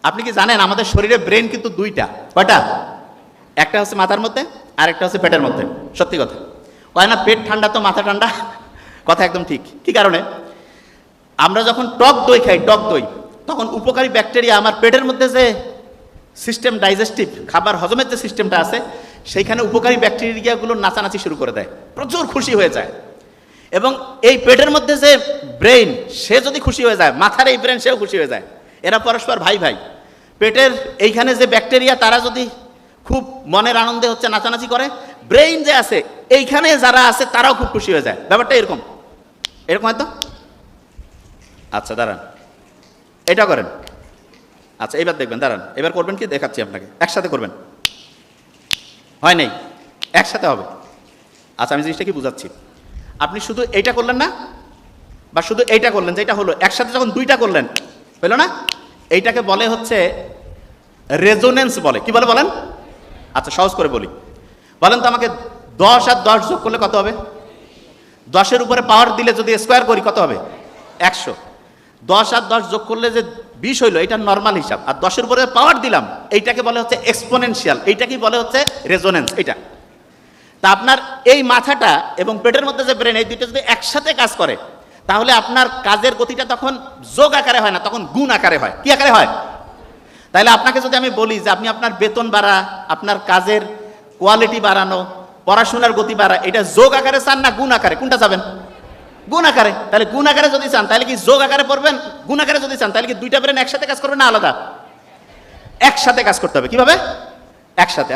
আপনি কি জানেন আমাদের শরীরে ব্রেন কিন্তু দুইটা, কয়টা? একটা হচ্ছে মাথার মধ্যে আর একটা হচ্ছে পেটের মধ্যে। সত্যি কথা কয় না, পেট ঠান্ডা তো মাথা ঠান্ডা, কথা একদম ঠিক। কি কারণে? আমরা যখন টক দই খাই, টক দই, তখন উপকারী ব্যাকটেরিয়া আমার পেটের মধ্যে যে সিস্টেম, ডাইজেস্টিভ খাবার হজমের যে সিস্টেমটা আছে, সেইখানে উপকারী ব্যাকটেরিয়াগুলো নাচানাচি শুরু করে দেয়, প্রচুর খুশি হয়ে যায়। এবং এই পেটের মধ্যে যে ব্রেইন, সে যদি খুশি হয়ে যায়, মাথার এই ব্রেন সেও খুশি হয়ে যায়। এরা পরস্পর ভাই ভাই। পেটের এইখানে যে ব্যাকটেরিয়া, তারা যদি খুব মনের আনন্দে হচ্ছে নাচানাচি করে, ব্রেইন যে আছে এইখানে যারা আছে তারাও খুব খুশি হয়ে যায়। ব্যাপারটা এরকম এরকম হয়তো। আচ্ছা দাঁড়ান, এটা করেন। আচ্ছা এবার দেখবেন, দাঁড়ান, এবার করবেন কি দেখাচ্ছি আপনাকে, একসাথে করবেন। হয় নাই, একসাথে হবে। আচ্ছা আমি জিনিসটা কি বুঝাচ্ছি। আপনি শুধু এইটা করলেন না, বা শুধু এইটা করলেন, যেটা হলো একসাথে যখন দুইটা করলেন, হলো না? এইটাকে বলে হচ্ছে রেজোনেন্স বলে। কি বলে বলেন? আচ্ছা সহজ করে বলি, বলেন তো আমাকে 10 আর 10 যোগ করলে কত হবে? 10-এর উপরে পাওয়ার দিলে যদি স্কোয়ার করি কত হবে? 100। 10 আর 10 যোগ করলে যে 20 হইলো, এটা নর্মাল হিসাব। আর 10-এর উপরে পাওয়ার দিলাম, এইটাকে বলে হচ্ছে এক্সপোনেনশিয়াল, এইটাকে বলে হচ্ছে রেজোনেন্স। এটা তা আপনার এই মাথাটা এবং পেটের মধ্যে যে ব্রেন, এই দুইটা যদি একসাথে কাজ করে, তাহলে আপনার কাজের গতিটা তখন যোগ আকারে হয় না, তখন গুণ আকারে হয়। কি আকারে হয়? তাহলে আপনাকে যদি আমি বলি যে আপনি আপনার বেতন বাড়া, আপনার কাজের কোয়ালিটি বাড়ানো, পড়াশোনার গতি বাড়া, এটা যোগ আকারে চান না গুণ আকারে? কোনটা যাবেন? গুণ আকারে। তাহলে গুণ আকারে যদি চান তাহলে কি যোগ আকারে পড়বেন, গুণ আকারে যদি চান তাহলে কি দুইটা ব্রেন একসাথে কাজ করবে না আলাদা? একসাথে কাজ করতে হবে। কিভাবে? একসাথে।